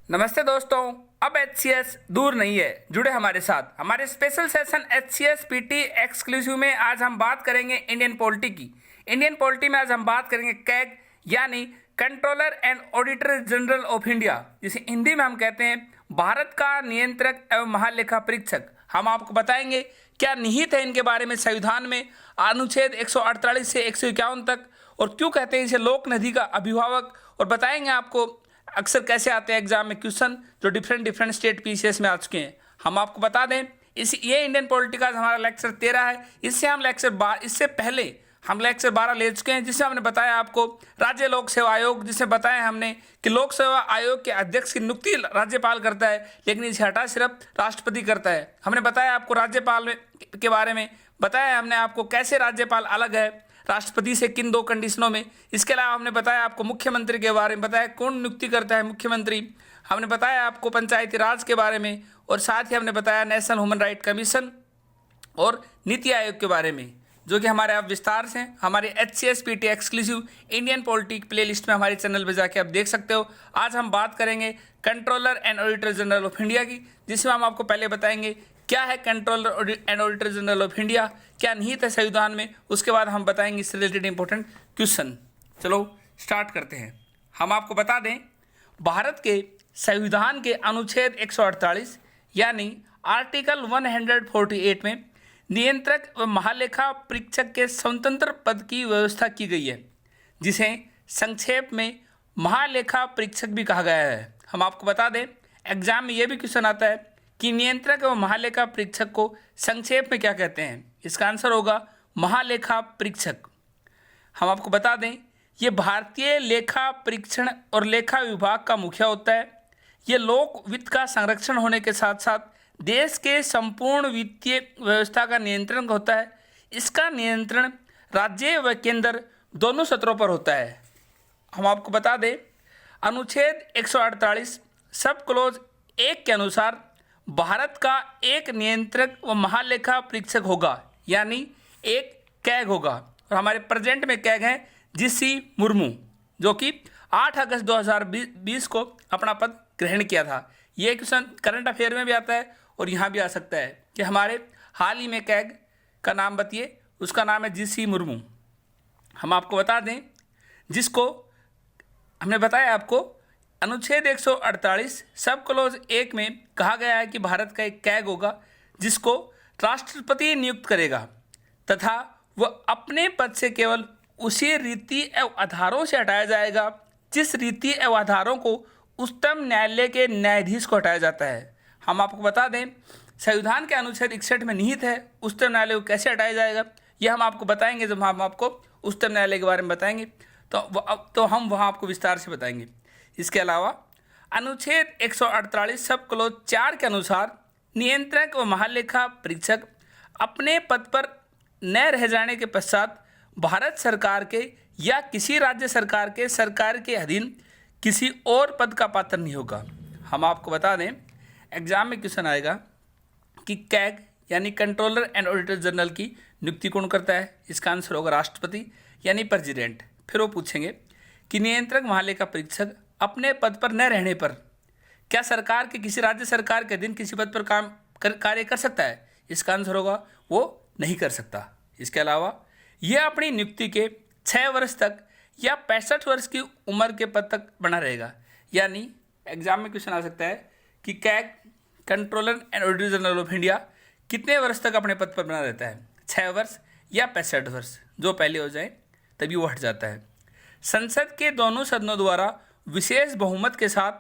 नमस्ते दोस्तों। अब HCS दूर नहीं है, जुड़े हमारे साथ। हमारे special session HCS PT exclusive में आज हम बात करेंगे इंडियन पॉलिटी की। इंडियन पॉलिटी में आज हम बात करेंगे कैग यानी controller and auditor general of India, जिसे हिंदी में हम कहते हैं भारत का नियंत्रक एवं महालेखा परीक्षक। हम आपको बताएंगे क्या निहित है इनके बारे में संविधान में अनुच्छेद 148 से 151 तक, और क्यों कहते हैं इसे लोक निधि का अभिभावक, और बताएंगे आपको अक्सर कैसे आते हैं एग्जाम में क्वेश्चन जो डिफरेंट स्टेट पीसीएस में आ चुके हैं। हम आपको बता दें ये इंडियन पॉलिटिकल हमारा लेक्चर 13 है। इससे पहले हम लेक्चर 12 ले चुके हैं, जिसमें हमने बताया आपको राज्य लोक सेवा आयोग, जिसमें बताया हमने कि लोक सेवा आयोग के अध्यक्ष की नियुक्ति राज्यपाल करता है, लेकिन इसे हटा सिर्फ राष्ट्रपति करता है। हमने बताया आपको राज्यपाल के बारे में, बताया हमने आपको कैसे राज्यपाल अलग है राष्ट्रपति से, किन दो कंडीशनों में। इसके अलावा हमने बताया आपको मुख्यमंत्री के बारे में, बताया कौन नियुक्ति करता है मुख्यमंत्री। हमने बताया आपको पंचायती राज के बारे में, और साथ ही हमने बताया नेशनल ह्यूमन राइट कमीशन और नीति आयोग के बारे में, जो कि हमारे आप विस्तार से हमारे HCS PT exclusive Indian politic play list में हमारे चैनल पर जाके आप देख सकते हो। आज हम बात करेंगे controller and auditor general of India की, जिसमें हम आपको पहले बताएंगे क्या है controller and auditor general of India, क्या निहित है संविधान में। उसके बाद हम बताएंगे इससे रिलेटेड इंपॉर्टेंट क्वेश्चन। चलो स्टार्ट करते हैं। हम आपको बता दें भारत के संविधान के अनुच्छेद 148 यानी आर्टिकल 148 में नियंत्रक व महालेखा परीक्षक के स्वतंत्र पद की व्यवस्था की गई है, जिसे संक्षेप में महालेखा परीक्षक भी कहा गया है। हम आपको बता दें एग्जाम में यह भी क्वेश्चन आता है कि नियंत्रक व महालेखा परीक्षक को संक्षेप में क्या कहते हैं। इसका आंसर होगा महालेखा परीक्षक। हम आपको बता दें ये भारतीय लेखा परीक्षण और लेखा विभाग का मुखिया होता है। ये लोक वित्त का संरक्षण होने के साथ साथ देश के संपूर्ण वित्तीय व्यवस्था का नियंत्रण होता है। इसका नियंत्रण राज्य व केंद्र दोनों स्तरों पर होता है। हम आपको बता दें अनुच्छेद 148 सब क्लोज 1 के अनुसार भारत का एक नियंत्रक व महालेखा परीक्षक होगा, यानी एक कैग होगा। और हमारे प्रेजेंट में कैग हैं GC मुर्मू, जो कि 8 अगस्त 2020 को अपना पद ग्रहण किया था। ये क्वेश्चन करंट अफेयर में भी आता है और यहाँ भी आ सकता है कि हमारे हाल ही में कैग का नाम बताइए। उसका नाम है GC मुर्मू। हम आपको बता दें जिसको हमने बताया आपको अनुच्छेद 148 सब क्लोज 1 में कहा गया है कि भारत का एक कैग होगा जिसको राष्ट्रपति नियुक्त करेगा, तथा वह अपने पद से केवल उसी रीति एवं आधारों से हटाया जाएगा जिस रीति एवं आधारों को उच्चतम न्यायालय के न्यायाधीश को हटाया जाता है। हम आपको बता दें संविधान के अनुच्छेद 61 में निहित है उच्चतम न्यायालय को कैसे हटाया जाएगा, यह हम आपको बताएंगे जब हम आपको उच्चतम न्यायालय के बारे में बताएंगे तो हम वहाँ आपको विस्तार से बताएंगे। इसके अलावा अनुच्छेद 148 सब क्लोज 4 के अनुसार नियंत्रक व महालेखा परीक्षक अपने पद पर न रह जाने के पश्चात भारत सरकार के या किसी राज्य सरकार के अधीन किसी और पद का पात्र नहीं होगा। हम आपको बता दें एग्जाम में क्वेश्चन आएगा कि कैग यानी कंट्रोलर एंड ऑडिटर जनरल की नियुक्ति कौन करता है। इसका आंसर होगा राष्ट्रपति यानी प्रेसिडेंट। फिर वो पूछेंगे कि नियंत्रक महालेखा परीक्षक अपने पद पर न रहने पर क्या सरकार के किसी राज्य सरकार के अधीन किसी पद पर कार्य कर सकता है। इसका आंसर होगा वो नहीं कर सकता। इसके अलावा यह अपनी नियुक्ति के 6 वर्ष तक या 65 वर्ष की उम्र के पद तक बना रहेगा। यानी एग्जाम में क्वेश्चन आ सकता है कि CAG controller and auditor general of India कितने वर्ष तक अपने पद पर बना रहता है, 6 वर्ष या 65 वर्ष, जो पहले हो जाए तभी वो हट जाता है। संसद के दोनों सदनों द्वारा विशेष बहुमत के साथ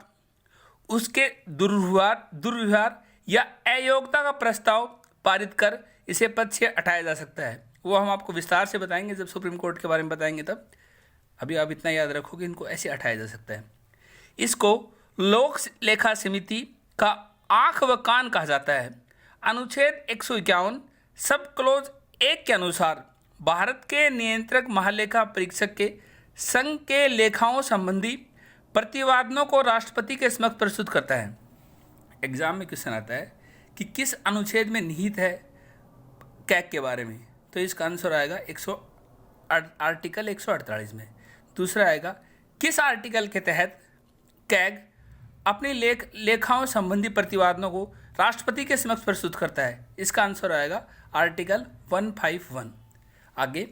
उसके दुर्व्यवहार या अयोग्यता का प्रस्ताव पारित कर इसे पद से हटाया जा सकता है। वो हम आपको विस्तार से बताएंगे जब सुप्रीम कोर्ट के बारे में बताएंगे तब। अभी आप इतना याद रखो कि इनको ऐसे हटाया जा सकता है। इसको लोक लेखा समिति का आँख व कान कहा जाता है। अनुच्छेद 151 सब क्लोज 1 के अनुसार भारत के नियंत्रक महालेखा परीक्षक के संघ के लेखाओं संबंधी प्रतिवादनों को राष्ट्रपति के समक्ष प्रस्तुत करता है। एग्जाम में क्वेश्चन आता है कि किस अनुच्छेद में निहित है कैग के बारे में, तो इसका आंसर आएगा आर्टिकल 148 में। दूसरा आएगा किस आर्टिकल के तहत कैग अपनी लेखाओं संबंधी प्रतिवादों को राष्ट्रपति के समक्ष प्रस्तुत करता है? इसका आंसर आएगा आर्टिकल 151। आगे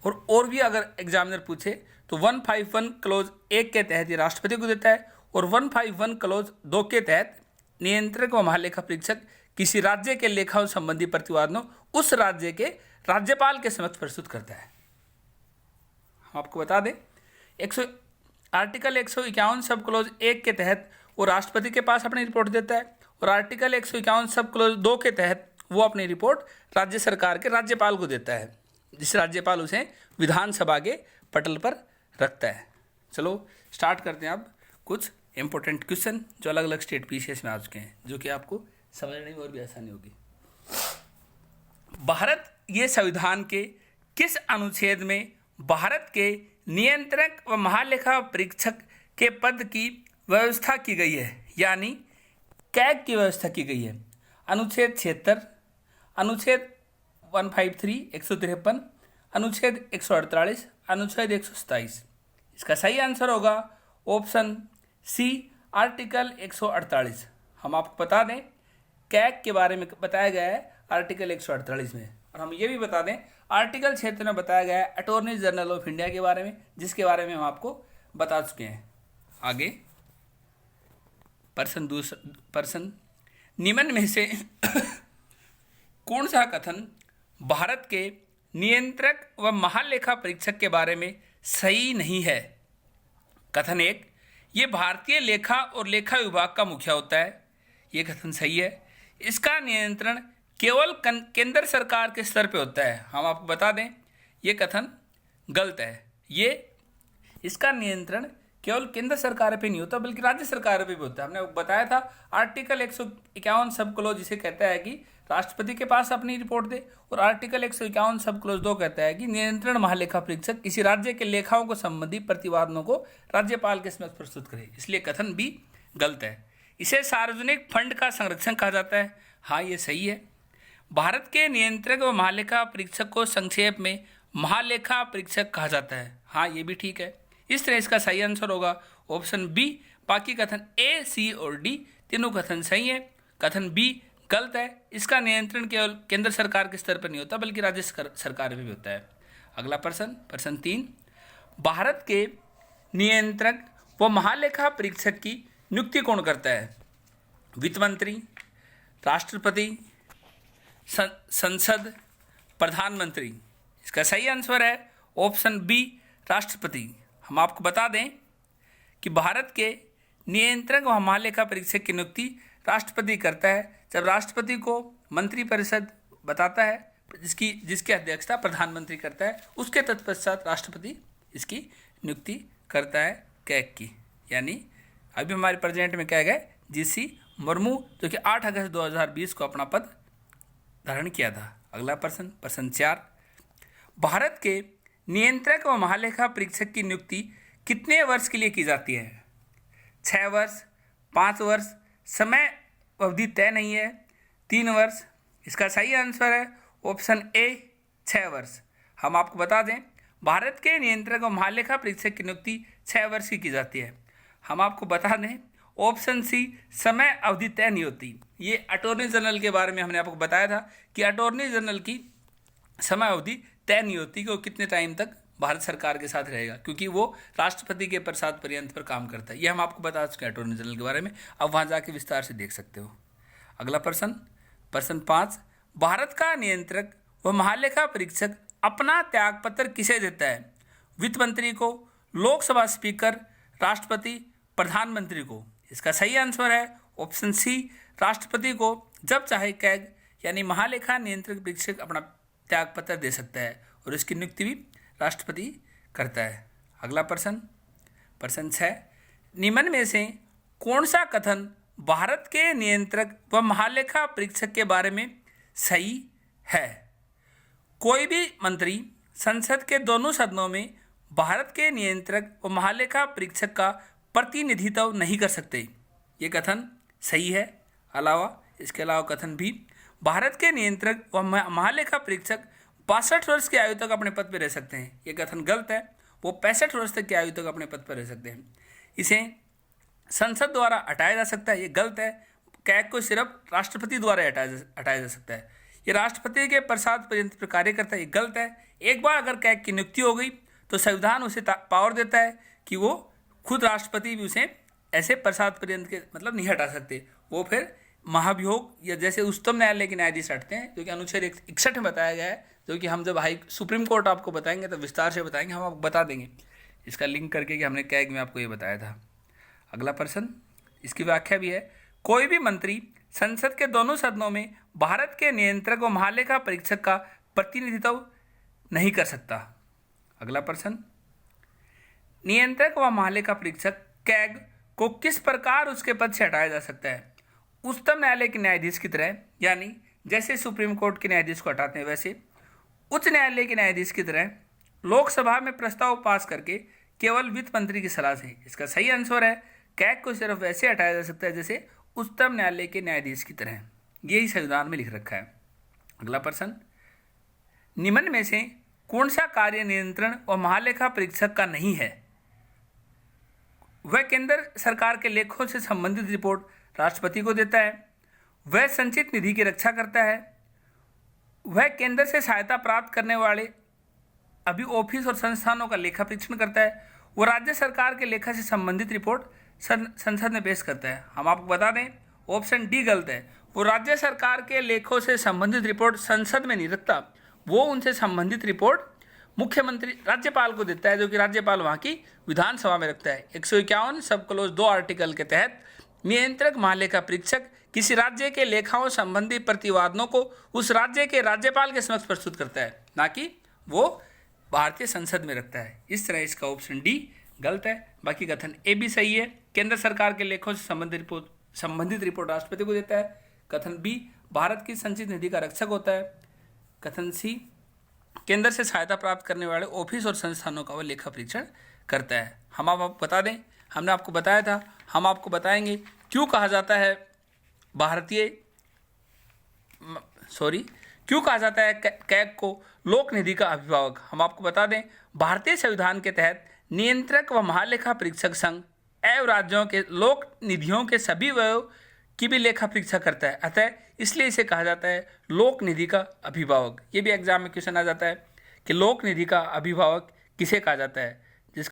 और भी अगर एग्जामिनर पूछे तो 151 क्लोज 1 के तहत ये राष्ट्रपति को देता है और 151 क्लोज 2 के तहत नियंत्रक व महालेखा परीक्षक किसी राज्य के लेखाओं संबंधी प्रतिवादों उस राज्य के राज्यपाल के समक्ष प्रस्तुत करता है। हम आपको बता दें आर्टिकल 151 सब क्लोज 1 के तहत वो राष्ट्रपति के पास अपनी रिपोर्ट देता है और आर्टिकल 151 सब क्लोज 2 के तहत वो अपनी रिपोर्ट राज्य सरकार के राज्यपाल को देता है, जिस राज्यपाल उसे विधानसभा के पटल पर रखता है। चलो स्टार्ट करते हैं अब कुछ इंपॉर्टेंट क्वेश्चन जो अलग अलग स्टेट पीसीएस में आ चुके हैं, जो कि आपको समझने में और भी आसानी होगी। भारत ये संविधान के किस अनुच्छेद में भारत के नियंत्रक व महालेखा परीक्षक के पद की व्यवस्था की गई है, यानी कैग की व्यवस्था की गई है? अनुच्छेद 76, अनुच्छेद 153 153, अनुच्छेद 148, अनुच्छेद 127। इसका सही आंसर होगा ऑप्शन सी आर्टिकल 148। हम आपको बता दें कैग के बारे में बताया गया है आर्टिकल 148 में, और हम ये भी बता दें आर्टिकल 76 में बताया गया है अटॉर्नी जनरल ऑफ इंडिया के बारे में, जिसके बारे में हम आपको बता चुके हैं। आगे प्रश्न निम्न में से कौन सा कथन भारत के नियंत्रक व महालेखा परीक्षक के बारे में सही नहीं है? कथन 1, ये भारतीय लेखा और लेखा विभाग का मुखिया होता है। ये कथन सही है। इसका नियंत्रण केवल केंद्र सरकार के स्तर पे होता है। हम आपको बता दें ये कथन गलत है। इसका नियंत्रण केवल केंद्र सरकार पे नहीं होता बल्कि राज्य सरकार पे भी होता है। हमने बताया था आर्टिकल 151 सब क्लोज जिसे कहता है कि राष्ट्रपति के पास अपनी रिपोर्ट दे, और आर्टिकल 151 सब क्लोज 2 कहता है कि नियंत्रण महालेखा परीक्षक किसी राज्य के लेखाओं को संबंधी प्रतिवादों को राज्यपाल के समक्ष प्रस्तुत करे। इसलिए कथन भी गलत है। इसे सार्वजनिक फंड का संरक्षण कहा जाता है। हाँ, ये सही है। भारत के नियंत्रक व महालेखा परीक्षक को संक्षेप में महालेखा परीक्षक कहा जाता है। हाँ, ये भी ठीक है। इस तरह इसका सही आंसर होगा ऑप्शन बी। बाकी कथन ए, सी और डी तीनों कथन सही है। कथन बी गलत है। इसका नियंत्रण केवल केंद्र सरकार के स्तर पर नहीं होता बल्कि राज्य सरकार में भी होता है। अगला प्रश्न 3, भारत के नियंत्रक व महालेखा परीक्षक की नियुक्ति कौन करता है? वित्त मंत्री, राष्ट्रपति, संसद, प्रधानमंत्री। इसका सही आंसर है ऑप्शन बी राष्ट्रपति। हम आपको बता दें कि भारत के नियंत्रक व महालेखा परीक्षक की नियुक्ति राष्ट्रपति करता है। जब राष्ट्रपति को मंत्रिपरिषद बताता है जिसकी अध्यक्षता प्रधानमंत्री करता है, उसके तत्पश्चात राष्ट्रपति इसकी नियुक्ति करता है कैग की। यानी अभी हमारे प्रेजेंट में कैग है जीसी मुर्मू, जो कि 8 अगस्त 2020 को अपना पद धारण किया था। अगला प्रश्न 4, भारत के नियंत्रक व महालेखा परीक्षक की नियुक्ति कितने वर्ष के लिए की जाती है? 6 वर्ष, 5 वर्ष, समय अवधि तय नहीं है, 3 वर्ष। इसका सही आंसर है ऑप्शन ए 6 वर्ष। हम आपको बता दें भारत के नियंत्रक व महालेखा परीक्षक की नियुक्ति 6 वर्ष की जाती है। हम आपको बता दें ऑप्शन सी समय अवधि तय नहीं होती। ये अटॉर्नी जनरल के बारे में हमने आपको बताया था कि अटॉर्नी जनरल की समय अवधि तय नहीं होती कि वो कितने टाइम तक भारत सरकार के साथ रहेगा, क्योंकि वो राष्ट्रपति के प्रसाद पर्यंत पर काम करता है। ये हम आपको बता चुके हैं अटॉर्नी जनरल के बारे में, अब वहाँ जाके विस्तार से देख सकते हो। अगला प्रश्न 5, भारत का नियंत्रक व महालेखा परीक्षक अपना त्यागपत्र किसे देता है? वित्त मंत्री को, लोकसभा स्पीकर, राष्ट्रपति, प्रधानमंत्री को। इसका सही आंसर है ऑप्शन सी राष्ट्रपति को। जब चाहे कैग यानी महालेखा नियंत्रक परीक्षक अपना त्यागपत्र दे सकता है और इसकी नियुक्ति भी राष्ट्रपति करता है। अगला प्रश्न 6, निम्न में से कौन सा कथन भारत के नियंत्रक व महालेखा परीक्षक के बारे में सही है? कोई भी मंत्री संसद के दोनों सदनों में भारत के नियंत्रक व महालेखा परीक्षक का प्रतिनिधित्व नहीं कर सकते। ये कथन सही है। इसके अलावा कथन भी, भारत के नियंत्रक व महालेखा परीक्षक 62 वर्ष की आयु तक अपने पद पर रह सकते हैं। ये कथन गलत है। वो 65 वर्ष तक की आयु तक अपने पद पर रह सकते हैं। इसे संसद द्वारा हटाया जा सकता है, ये गलत है। कैग को सिर्फ राष्ट्रपति द्वारा हटाया जा सकता है, ये राष्ट्रपति के प्रसाद पर्यंत पर कार्य करता है, ये गलत है। एक बार अगर कैग की नियुक्ति हो गई तो संविधान उसे पावर देता है कि वो खुद राष्ट्रपति भी उसे ऐसे प्रसाद पर्यंत के मतलब नहीं हटा सकते, वो फिर महाभियोग या जैसे उच्चतम न्यायालय के न्यायाधीश हटते हैं, जो कि अनुच्छेद 61 में बताया गया है, जो कि हम जब सुप्रीम कोर्ट आपको बताएंगे तो विस्तार से बताएंगे, हम आपको बता देंगे इसका लिंक करके कि हमने कैग में आपको ये बताया था। अगला प्रश्न, इसकी व्याख्या भी है, कोई भी मंत्री संसद के दोनों सदनों में भारत के नियंत्रक व महालेखा परीक्षक का प्रतिनिधित्व नहीं कर सकता। अगला प्रश्न, नियंत्रक व महालेखा परीक्षक कैग को किस प्रकार उसके पद से हटाया जा सकता है? उच्चतम न्यायालय के न्यायाधीश की तरह, यानी जैसे सुप्रीम कोर्ट के न्यायाधीश को हटाते हैं वैसे उच्च न्यायालय के न्यायाधीश की तरह लोकसभा में प्रस्ताव पास करके केवल वित्त मंत्री की सलाह से। इसका सही आंसर है कैग को सिर्फ वैसे हटाया जा सकता है जैसे उच्चतम न्यायालय के न्यायाधीश की तरह, यही संविधान में लिख रखा है। अगला प्रश्न, निम्न में से कौन सा कार्य नियंत्रण व महालेखा परीक्षक का नहीं है? वह केंद्र सरकार के लेखों से संबंधित रिपोर्ट राष्ट्रपति को देता है, वह संचित निधि की रक्षा करता है, वह केंद्र से सहायता प्राप्त करने वाले अभी ऑफिस और संस्थानों का लेखा परीक्षण करता है, वो राज्य सरकार के लेखा से संबंधित रिपोर्ट संसद में पेश करता है। हम आपको बता दें ऑप्शन डी गलत है, वो राज्य सरकार के लेखों से संबंधित रिपोर्ट संसद में नहीं रखता, वो उनसे संबंधित रिपोर्ट मुख्यमंत्री राज्यपाल को देता है, जो कि राज्यपाल वहाँ की विधानसभा में रखता है। 151 सब क्लोज 2 आर्टिकल के तहत नियंत्रक महालेखा परीक्षक किसी राज्य के लेखाओं संबंधी प्रतिवादनों को उस राज्य के राज्यपाल के समक्ष प्रस्तुत करता है, ना कि वो भारतीय संसद में रखता है। इस तरह इसका ऑप्शन डी गलत है। बाकी कथन ए भी सही है, केंद्र सरकार के लेखों से संबंधित रिपोर्ट राष्ट्रपति को देता है। कथन बी, भारत की संचित निधि का रक्षक होता है। कथन सी, केंद्र से सहायता प्राप्त करने वाले ऑफिस और संस्थानों का वह लेखा परीक्षण करता है। हम आपको बता दें, हमने आपको बताया था, हम आपको बताएंगे क्यों कहा जाता है क्यों कहा जाता है कैग को लोक निधि का अभिभावक। हम आपको बता दें, भारतीय संविधान के तहत नियंत्रक व महालेखा परीक्षक संघ एवं राज्यों के लोक निधियों के सभी व्ययों की भी लेखा परीक्षा करता है, अतः इसलिए इसे कहा जाता है लोक निधि का अभिभावक। ये भी एग्जाम में क्वेश्चन आ जाता है कि लोक निधि का अभिभावक किसे कहा जाता है।